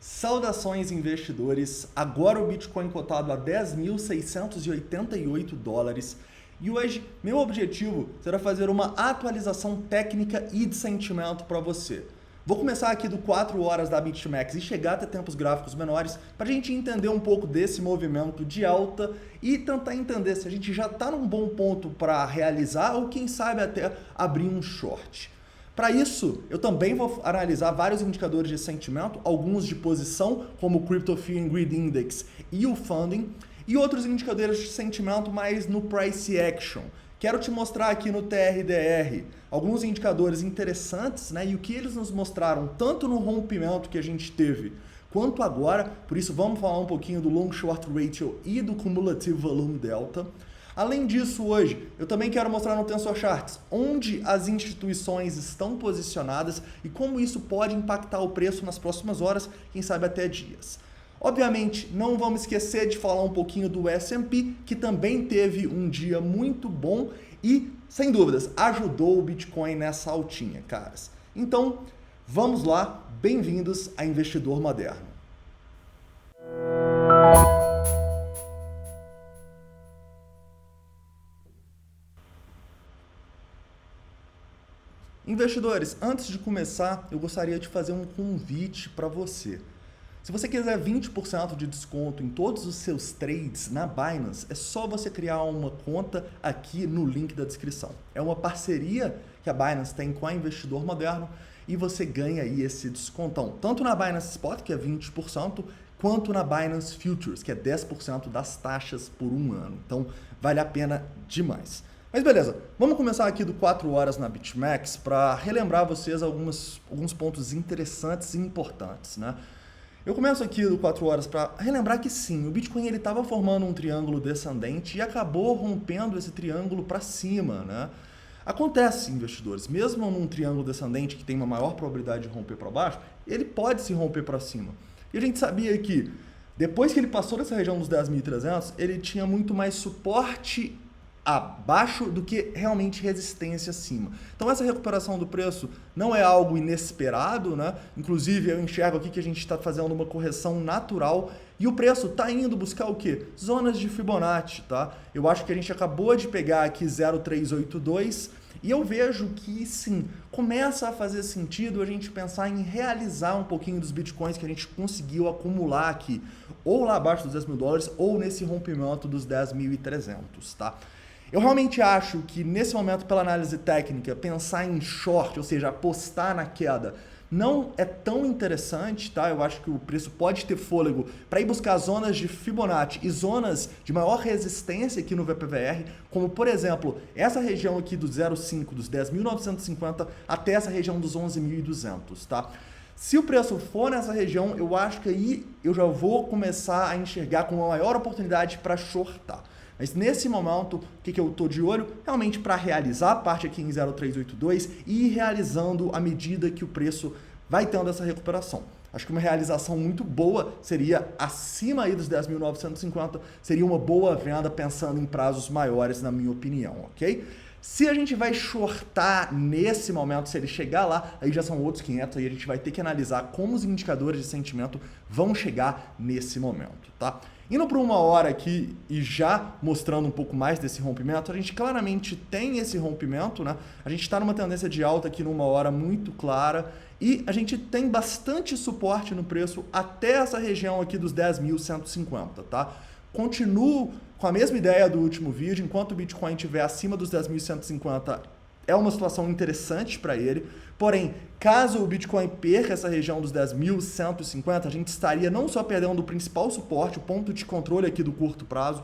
Saudações investidores, agora o Bitcoin cotado a 10.688 dólares e hoje meu objetivo será fazer uma atualização técnica e de sentimento para você. Vou começar aqui do 4 horas da BitMEX e chegar até tempos gráficos menores para a gente entender um pouco desse movimento de alta e tentar entender se a gente já está num bom ponto para realizar ou quem sabe até abrir um short. Para isso, eu também vou analisar vários indicadores de sentimento, alguns de posição, como o Crypto Fear and Greed Index e o Funding, e outros indicadores de sentimento mais no Price Action. Quero te mostrar aqui no TRDR alguns indicadores interessantes, né, e o que eles nos mostraram tanto no rompimento que a gente teve, quanto agora. Por isso, vamos falar um pouquinho do Long Short Ratio e do Cumulative Volume Delta. Além disso, hoje, eu também quero mostrar no Tensor Charts onde as instituições estão posicionadas e como isso pode impactar o preço nas próximas horas, quem sabe até dias. Obviamente, não vamos esquecer de falar um pouquinho do S&P, que também teve um dia muito bom e, sem dúvidas, ajudou o Bitcoin nessa altinha, caras. Então, vamos lá, bem-vindos a Investidor Moderno. Investidores, antes de começar, eu gostaria de fazer um convite para você. Se você quiser 20% de desconto em todos os seus trades na Binance, é só você criar uma conta aqui no link da descrição. É uma parceria que a Binance tem com a Investidor Moderno e você ganha aí esse descontão, tanto na Binance Spot, que é 20%, quanto na Binance Futures, que é 10% das taxas por um ano. Então, vale a pena demais. Mas beleza, vamos começar aqui do 4 horas na BitMEX para relembrar vocês alguns pontos interessantes e importantes, né? Eu começo aqui do 4 horas para relembrar que sim, o Bitcoin ele estava formando um triângulo descendente e acabou rompendo esse triângulo para cima, né? Acontece, investidores, mesmo num triângulo descendente que tem uma maior probabilidade de romper para baixo, ele pode se romper para cima. E a gente sabia que depois que ele passou dessa região dos 10.300, ele tinha muito mais suporte abaixo do que realmente resistência acima. Então essa recuperação do preço não é algo inesperado, né? Inclusive eu enxergo aqui que a gente está fazendo uma correção natural e o preço está indo buscar o quê? Zonas de Fibonacci, tá? Eu acho que a gente acabou de pegar aqui 0,382 e eu vejo que sim, começa a fazer sentido a gente pensar em realizar um pouquinho dos bitcoins que a gente conseguiu acumular aqui, ou lá abaixo dos 10 mil dólares, ou nesse rompimento dos 10.300, tá? Eu realmente acho que nesse momento, pela análise técnica, pensar em short, ou seja, apostar na queda, não é tão interessante, tá? Eu acho que o preço pode ter fôlego para ir buscar zonas de Fibonacci e zonas de maior resistência aqui no VPVR, como por exemplo, essa região aqui do 0,5, dos 10.950 até essa região dos 11.200, tá? Se o preço for nessa região, eu acho que aí eu já vou começar a enxergar com uma maior oportunidade para shortar. Mas nesse momento, o que eu estou de olho? Realmente para realizar a parte aqui em 0,382 e ir realizando à medida que o preço vai tendo essa recuperação. Acho que uma realização muito boa seria acima aí dos 10.950, seria uma boa venda pensando em prazos maiores, na minha opinião, ok? Se a gente vai shortar nesse momento, se ele chegar lá, aí já são outros 500, aí a gente vai ter que analisar como os indicadores de sentimento vão chegar nesse momento, tá? Indo para uma hora aqui e já mostrando um pouco mais desse rompimento, a gente claramente tem esse rompimento, né? A gente está numa tendência de alta aqui numa hora muito clara e a gente tem bastante suporte no preço até essa região aqui dos 10.150, tá? Continuo com a mesma ideia do último vídeo, enquanto o Bitcoin estiver acima dos 10.150, é uma situação interessante para ele. Porém, caso o Bitcoin perca essa região dos 10.150, a gente estaria não só perdendo o principal suporte, o ponto de controle aqui do curto prazo,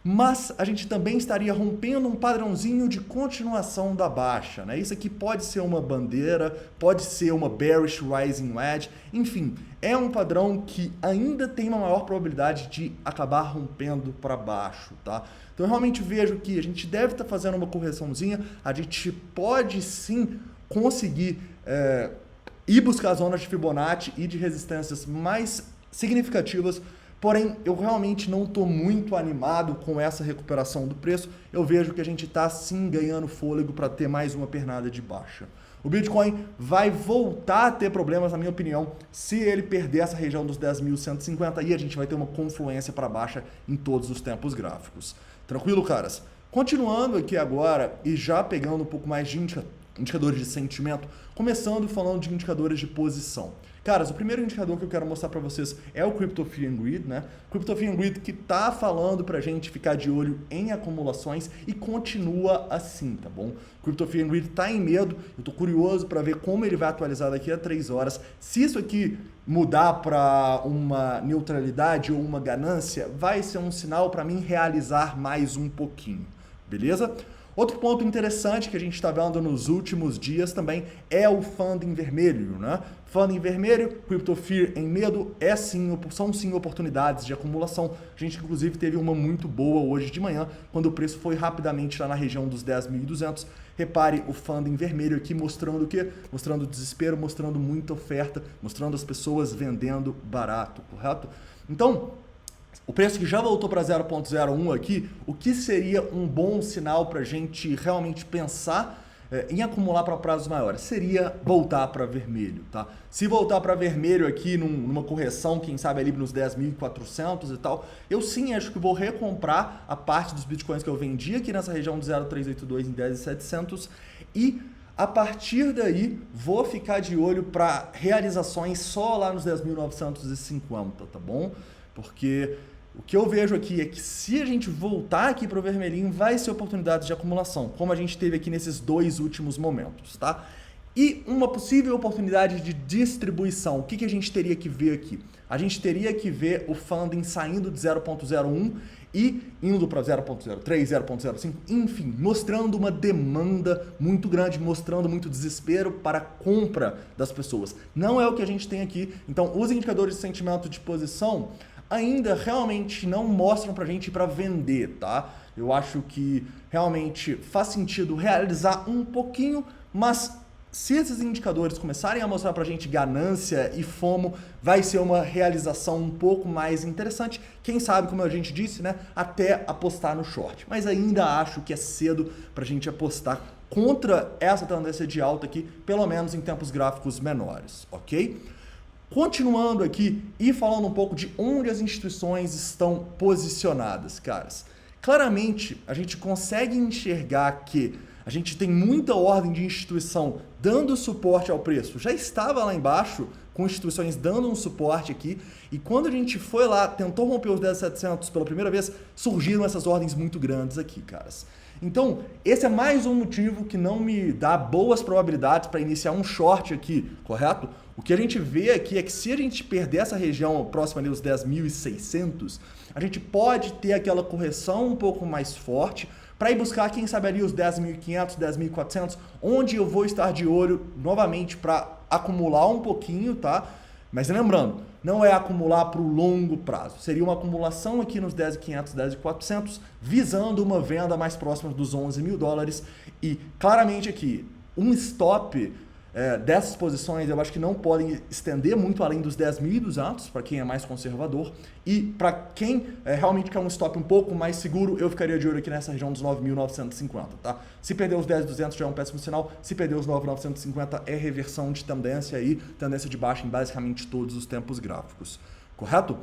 mas a gente também estaria rompendo um padrãozinho de continuação da baixa, né? Isso aqui pode ser uma bandeira, pode ser uma bearish rising wedge, enfim, é um padrão que ainda tem uma maior probabilidade de acabar rompendo para baixo, tá? Então eu realmente vejo que a gente deve estar fazendo uma correçãozinha, a gente pode sim conseguir ir buscar zonas de Fibonacci e de resistências mais significativas. Porém, eu realmente não estou muito animado com essa recuperação do preço. Eu vejo que a gente está sim ganhando fôlego para ter mais uma pernada de baixa. O Bitcoin vai voltar a ter problemas, na minha opinião, se ele perder essa região dos 10.150 e a gente vai ter uma confluência para baixa em todos os tempos gráficos. Tranquilo, caras? Continuando aqui agora e já pegando um pouco mais de indicadores de sentimento, começando falando de indicadores de posição. Caras, o primeiro indicador que eu quero mostrar para vocês é o Crypto Fear and Greed, né? Crypto Fear and Greed que tá falando pra gente ficar de olho em acumulações e continua assim, tá bom? Crypto Fear and Greed tá em medo, eu tô curioso para ver como ele vai atualizar daqui a 3 horas. Se isso aqui mudar para uma neutralidade ou uma ganância, vai ser um sinal para mim realizar mais um pouquinho, beleza? Outro ponto interessante que a gente está vendo nos últimos dias também é o funding vermelho, né? Funding vermelho, Crypto Fear em medo, são sim oportunidades de acumulação. A gente inclusive teve uma muito boa hoje de manhã, quando o preço foi rapidamente lá na região dos 10.200. Repare o funding vermelho aqui mostrando o quê? Mostrando desespero, mostrando muita oferta, mostrando as pessoas vendendo barato, correto? Então, o preço que já voltou para 0,01 aqui, o que seria um bom sinal para a gente realmente pensar em acumular para prazos maiores? Seria voltar para vermelho, tá? Se voltar para vermelho aqui numa correção, quem sabe ali nos 10.400 e tal, eu sim acho que vou recomprar a parte dos bitcoins que eu vendi aqui nessa região de 0,382 em 10.700 e a partir daí vou ficar de olho para realizações só lá nos 10.950, tá bom? Porque o que eu vejo aqui é que se a gente voltar aqui para o vermelhinho, vai ser oportunidade de acumulação, como a gente teve aqui nesses 2 últimos momentos, tá? E uma possível oportunidade de distribuição, o que a gente teria que ver aqui? A gente teria que ver o funding saindo de 0,01 e indo para 0,03, 0,05, enfim, mostrando uma demanda muito grande, mostrando muito desespero para a compra das pessoas. Não é o que a gente tem aqui, então os indicadores de sentimento de posição ainda realmente não mostram pra gente para vender, tá? Eu acho que realmente faz sentido realizar um pouquinho, mas se esses indicadores começarem a mostrar pra gente ganância e FOMO, vai ser uma realização um pouco mais interessante. Quem sabe, como a gente disse, né, até apostar no short. Mas ainda acho que é cedo pra gente apostar contra essa tendência de alta aqui, pelo menos em tempos gráficos menores, ok? Continuando aqui e falando um pouco de onde as instituições estão posicionadas, caras. Claramente, a gente consegue enxergar que a gente tem muita ordem de instituição dando suporte ao preço. Já estava lá embaixo, com instituições dando um suporte aqui, e quando a gente foi lá, tentou romper os 10.700 pela primeira vez, surgiram essas ordens muito grandes aqui, caras. Então, esse é mais um motivo que não me dá boas probabilidades para iniciar um short aqui, correto? O que a gente vê aqui é que se a gente perder essa região próxima ali dos 10.600, a gente pode ter aquela correção um pouco mais forte para ir buscar, quem sabe ali os 10.500, 10.400, onde eu vou estar de olho novamente para acumular um pouquinho, tá? Mas lembrando, não é acumular para o longo prazo. Seria uma acumulação aqui nos 10.500, 10.400, visando uma venda mais próxima dos 11 mil dólares. E claramente aqui, um stop dessas posições eu acho que não podem estender muito além dos 10.200 para quem é mais conservador. E para quem realmente quer um stop um pouco mais seguro, eu ficaria de olho aqui nessa região dos 9.950, tá? Se perder os 10.200 já é um péssimo sinal, se perder os 9.950 é reversão de tendência aí, tendência de baixa em basicamente todos os tempos gráficos, correto?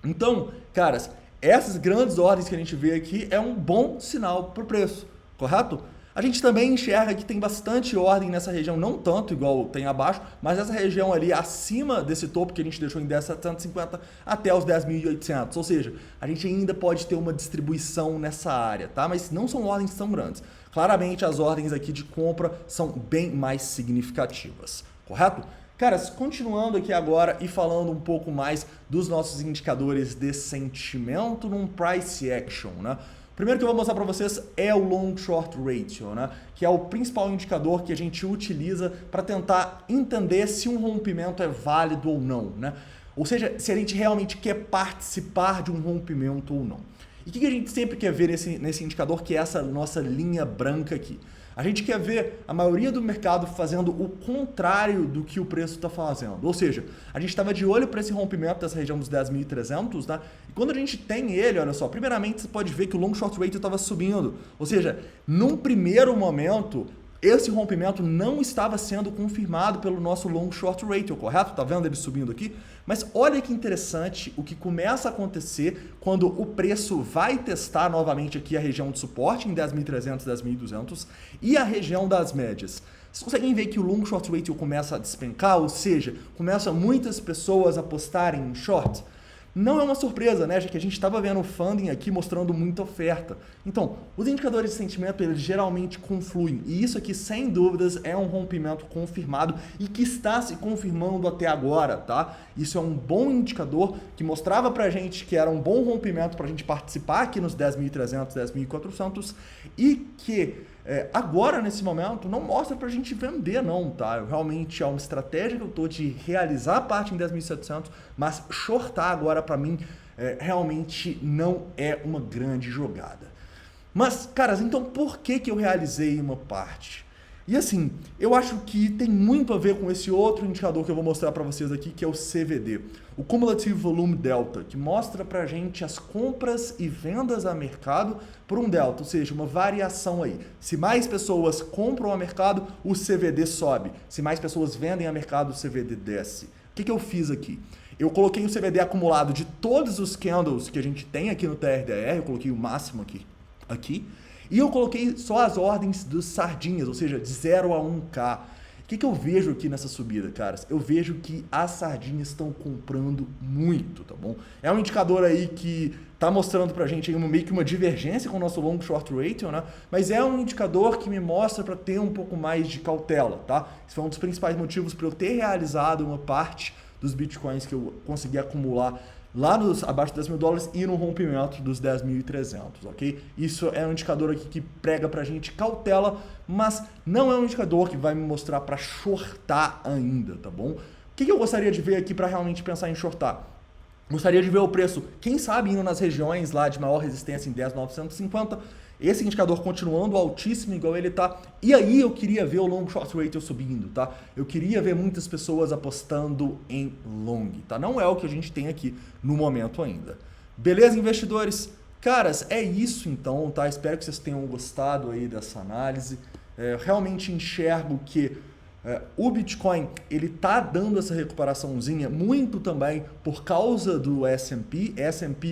Então, caras, essas grandes ordens que a gente vê aqui é um bom sinal para o preço, correto? A gente também enxerga que tem bastante ordem nessa região, não tanto igual tem abaixo, mas essa região ali acima desse topo que a gente deixou em 10.750 até os 10.800, ou seja, a gente ainda pode ter uma distribuição nessa área, tá? Mas não são ordens tão grandes. Claramente as ordens aqui de compra são bem mais significativas, correto? Caras, continuando aqui agora e falando um pouco mais dos nossos indicadores de sentimento num price action, né? Primeiro que eu vou mostrar para vocês é o Long Short Ratio, né? Que é o principal indicador que a gente utiliza para tentar entender se um rompimento é válido ou não, né? Ou seja, se a gente realmente quer participar de um rompimento ou não. E o que a gente sempre quer ver nesse indicador, que é essa nossa linha branca aqui? A gente quer ver a maioria do mercado fazendo o contrário do que o preço está fazendo. Ou seja, a gente estava de olho para esse rompimento dessa região dos 10.300, né? E quando a gente tem ele, olha só, primeiramente você pode ver que o Long Short Ratio estava subindo. Ou seja, num primeiro momento, esse rompimento não estava sendo confirmado pelo nosso long short ratio, correto? Tá vendo ele subindo aqui? Mas olha que interessante o que começa a acontecer quando o preço vai testar novamente aqui a região de suporte em 10.300, 10.200 e a região das médias. Vocês conseguem ver que o long short ratio começa a despencar, ou seja, começam muitas pessoas a apostarem em short? Não é uma surpresa, né? Já que a gente estava vendo o funding aqui mostrando muita oferta. Então, os indicadores de sentimento, eles geralmente confluem. E isso aqui, sem dúvidas, é um rompimento confirmado e que está se confirmando até agora, tá? Isso é um bom indicador que mostrava pra gente que era um bom rompimento pra gente participar aqui nos 10.300, 10.400 e que agora, nesse momento, não mostra pra gente vender não, tá? Realmente é uma estratégia que eu tô de realizar a parte em 10.700, mas shortar agora pra mim realmente não é uma grande jogada. Mas, caras, então por que eu realizei uma parte? E assim, eu acho que tem muito a ver com esse outro indicador que eu vou mostrar para vocês aqui, que é o CVD, o Cumulative Volume Delta, que mostra pra gente as compras e vendas a mercado por um delta, ou seja, uma variação aí. Se mais pessoas compram a mercado, o CVD sobe. Se mais pessoas vendem a mercado, o CVD desce. O que eu fiz aqui? Eu coloquei o CVD acumulado de todos os candles que a gente tem aqui no TRDR, eu coloquei o máximo aqui. E eu coloquei só as ordens dos sardinhas, ou seja, de 0 a 1K. O que eu vejo aqui nessa subida, caras? Eu vejo que as sardinhas estão comprando muito, tá bom? É um indicador aí que tá mostrando pra gente aí meio que uma divergência com o nosso long short ratio, né? Mas é um indicador que me mostra para ter um pouco mais de cautela, tá? Esse foi um dos principais motivos para eu ter realizado uma parte dos bitcoins que eu consegui acumular lá abaixo de $10.000 e no rompimento dos 10.300, ok? Isso é um indicador aqui que prega pra gente cautela, mas não é um indicador que vai me mostrar para shortar ainda, tá bom? O que eu gostaria de ver aqui para realmente pensar em shortar? Gostaria de ver o preço, quem sabe, indo nas regiões lá de maior resistência em 10.950, esse indicador continuando altíssimo igual ele tá, e aí eu queria ver o long short ratio subindo, tá? Eu queria ver muitas pessoas apostando em long, tá? Não é o que a gente tem aqui no momento ainda. Beleza, investidores? Caras, é isso então, tá? Espero que vocês tenham gostado aí dessa análise. Realmente enxergo que o Bitcoin, ele tá dando essa recuperaçãozinha muito também por causa do S&P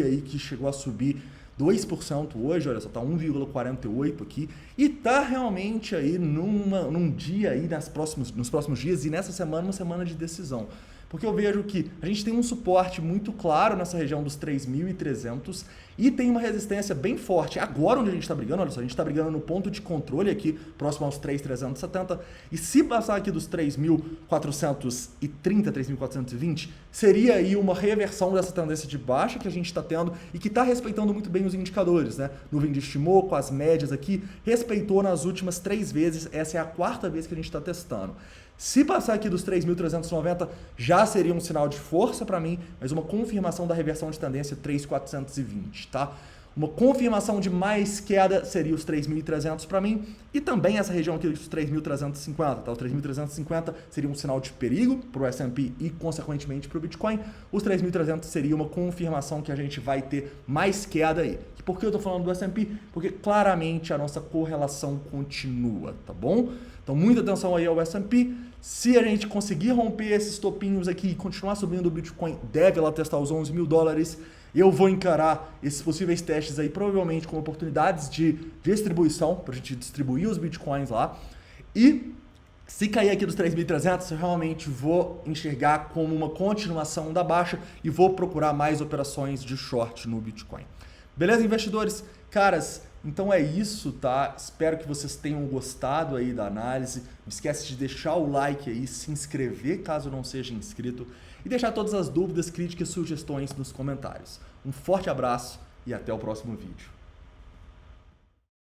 aí que chegou a subir 2% hoje, olha só, tá 1,48 aqui, e tá realmente aí num dia aí nos próximos dias e nessa semana, uma semana de decisão. Porque eu vejo que a gente tem um suporte muito claro nessa região dos 3.300 e tem uma resistência bem forte. Agora onde a gente está brigando, olha só, a gente está brigando no ponto de controle aqui, próximo aos 3.370, e se passar aqui dos 3.430, 3.420, seria aí uma reversão dessa tendência de baixa que a gente está tendo e que está respeitando muito bem os indicadores, né? Nuvem de Shimoku, as médias aqui, respeitou nas últimas 3 vezes, essa é a 4ª vez que a gente está testando. Se passar aqui dos 3.390, já seria um sinal de força para mim, mas uma confirmação da reversão de tendência 3.420, tá? Uma confirmação de mais queda seria os 3.300 para mim e também essa região aqui dos 3.350, tá? O 3.350 seria um sinal de perigo para o S&P e consequentemente para o Bitcoin. Os 3.300 seria uma confirmação que a gente vai ter mais queda aí. E por que eu estou falando do S&P? Porque claramente a nossa correlação continua, tá bom? Então muita atenção aí ao S&P. Se a gente conseguir romper esses topinhos aqui e continuar subindo, o Bitcoin deve lá testar os $11.000. Eu vou encarar esses possíveis testes aí provavelmente como oportunidades de distribuição, para a gente distribuir os Bitcoins lá. E se cair aqui dos 3.300, eu realmente vou enxergar como uma continuação da baixa e vou procurar mais operações de short no Bitcoin. Beleza, investidores? Caras, então é isso, tá? Espero que vocês tenham gostado aí da análise. Não esquece de deixar o like aí, se inscrever caso não seja inscrito e deixar todas as dúvidas, críticas e sugestões nos comentários. Um forte abraço e até o próximo vídeo.